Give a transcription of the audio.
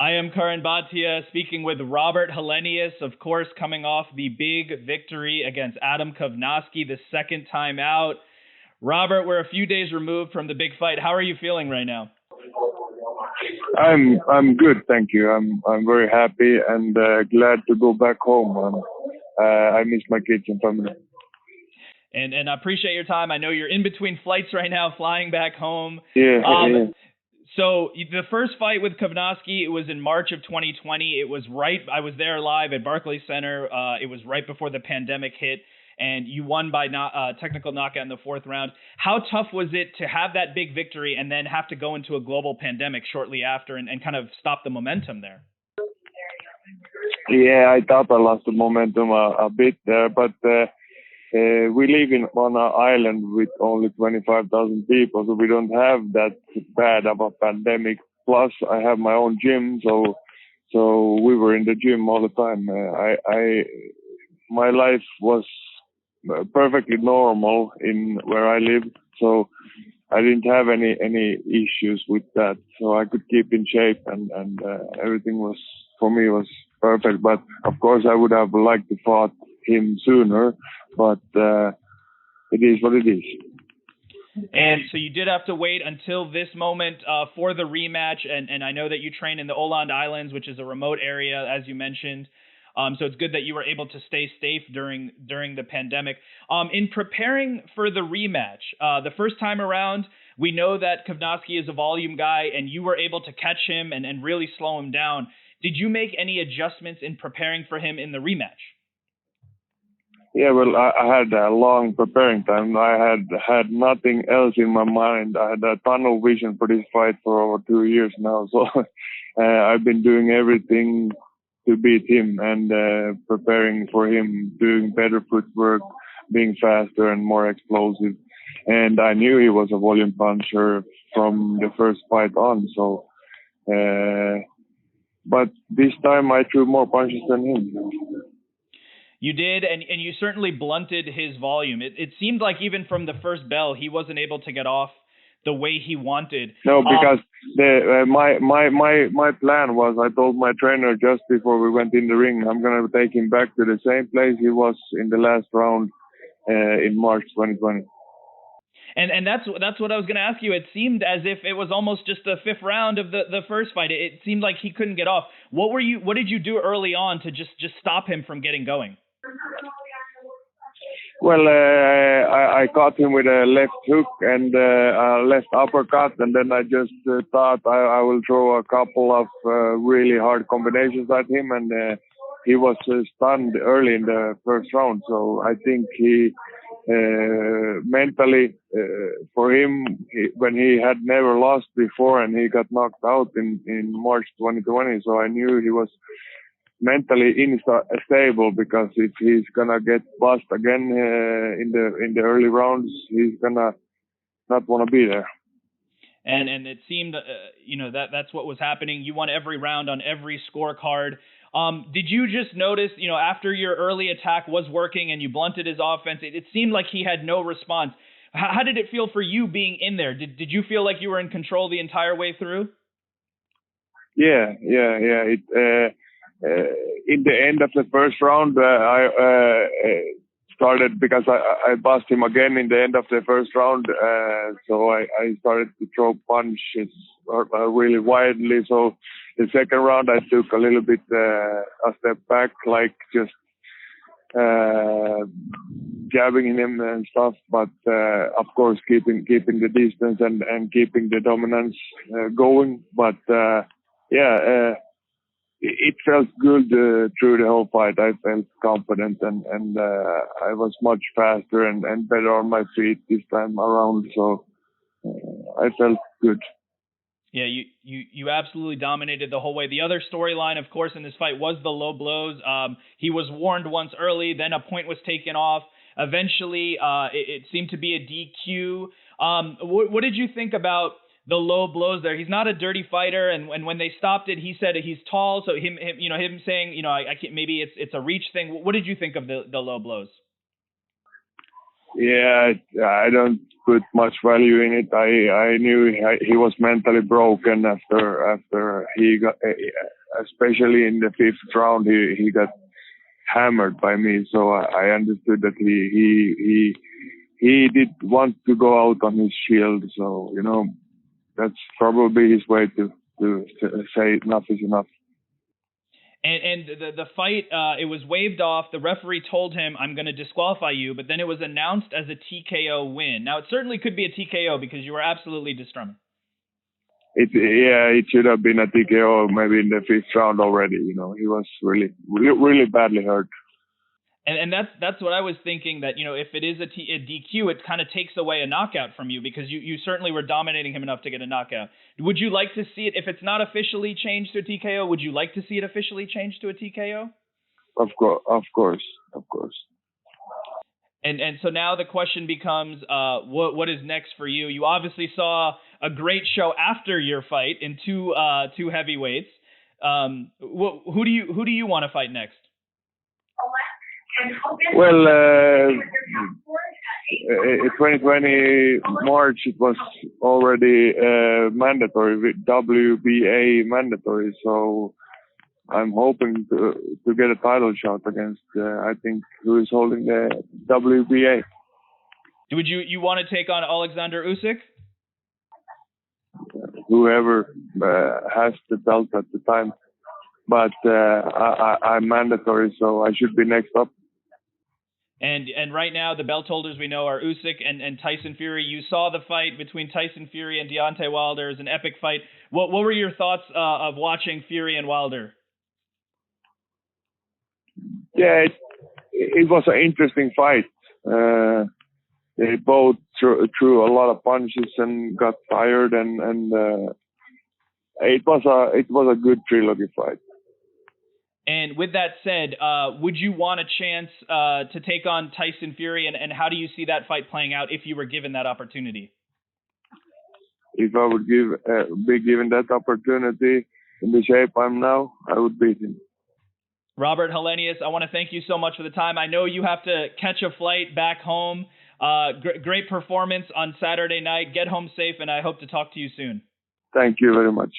I am Curran Bhatia, speaking with Robert Helenius, of course, coming off the big victory against Adam Kownacki, the second time out. Robert, we're a few days removed from the big fight. How are you feeling right now? I'm good, thank you. I'm very happy and glad to go back home. I miss my kids and family. And I appreciate your time. I know you're in between flights right now, flying back home. Yeah. So the first fight with Kownacki, it was in March of 2020. It was I was there live at Barclays Center. It was right before the pandemic hit, and you won by technical knockout in the fourth round. How tough was it to have that big victory and then have to go into a global pandemic shortly after and kind of stop the momentum there? Yeah, I thought I lost the momentum a bit there, but we live on an island with only 25,000 people, so we don't have that bad of a pandemic. Plus, I have my own gym, so we were in the gym all the time. My life was perfectly normal in where I live, so I didn't have any issues with that. So I could keep in shape, and everything was perfect. But of course, I would have liked to fought him sooner, but it is what it is. And so you did have to wait until this moment for the rematch, and I know that you train in the Åland Islands, which is a remote area, as you mentioned. So it's good that you were able to stay safe during the pandemic. In preparing for the rematch, the first time around, we know that Kownacki is a volume guy, and you were able to catch him and really slow him down. Did you make any adjustments in preparing for him in the rematch? Yeah, well, I had a long preparing time. I had nothing else in my mind. I had a tunnel vision for this fight for over 2 years now. So I've been doing everything to beat him and preparing for him, doing better footwork, being faster and more explosive. And I knew he was a volume puncher from the first fight on. So, but this time I threw more punches than him. You did, and you certainly blunted his volume. It seemed like even from the first bell, he wasn't able to get off the way he wanted. No, because my plan was, I told my trainer just before we went in the ring, I'm going to take him back to the same place he was in the last round in March 2020. And that's what I was going to ask you. It seemed as if it was almost just the fifth round of the first fight. It seemed like he couldn't get off. What did you do early on to just stop him from getting going? Well, I caught him with a left hook and a left uppercut, and then I just thought I will throw a couple of really hard combinations at him, and he was stunned early in the first round. So I think he mentally, for him, when he had never lost before and he got knocked out in March 2020, so I knew he was mentally unstable, because if he's gonna get bust again in the early rounds, he's gonna not want to be there. And it seemed that's what was happening. You won every round on every scorecard. Did you just notice, after your early attack was working and you blunted his offense, it seemed like he had no response. How did it feel for you being in there? Did you feel like you were in control the entire way through? Yeah. In the end of the first round, I started, because I bust him again in the end of the first round. So I started to throw punches really widely. So the second round, I took a little bit a step back, like just jabbing him and stuff. But of course, keeping the distance and keeping the dominance going. But it felt good through the whole fight. I felt confident and I was much faster and better on my feet this time around. So I felt good. Yeah, you absolutely dominated the whole way. The other storyline, of course, in this fight was the low blows. He was warned once early, then a point was taken off. Eventually, it seemed to be a DQ. What did you think about the low blows there? He's not a dirty fighter, and when they stopped it, he said he's tall, so him saying, I can't, maybe it's a reach thing. What did you think of the low blows? Yeah, I don't put much value in it. I knew he was mentally broken after he got, especially in the fifth round, he got hammered by me. So I understood that he did want to go out on his shield. So that's probably his way to say enough is enough. And the fight, it was waved off. The referee told him, "I'm going to disqualify you," but then it was announced as a TKO win. Now, it certainly could be a TKO because you were absolutely destroyed. It should have been a TKO maybe in the fifth round already. He was really badly hurt. And that's what I was thinking, that if it is a DQ, it kind of takes away a knockout from you, because you certainly were dominating him enough to get a knockout. Would you like to see it, if it's not officially changed to a TKO, would you like to see it officially changed to a TKO? Of course. And so now the question becomes, what is next for you? You obviously saw a great show after your fight in two heavyweights. Who do you want to fight next? Well, 2020 March, it was already mandatory, WBA mandatory. So I'm hoping to get a title shot against, I think, who is holding the WBA. Would you want to take on Alexander Usyk? Whoever has the belt at the time. But I'm mandatory, so I should be next up. And right now, the belt holders we know are Usyk and Tyson Fury. You saw the fight between Tyson Fury and Deontay Wilder. It was an epic fight. What were your thoughts of watching Fury and Wilder? Yeah, it was an interesting fight. They both threw a lot of punches and got tired, and it was a good trilogy fight. And with that said, would you want a chance to take on Tyson Fury, and how do you see that fight playing out if you were given that opportunity? If I would be given that opportunity in the shape I'm now, I would beat him. Robert Helenius, I want to thank you so much for the time. I know you have to catch a flight back home. Great performance on Saturday night. Get home safe, and I hope to talk to you soon. Thank you very much.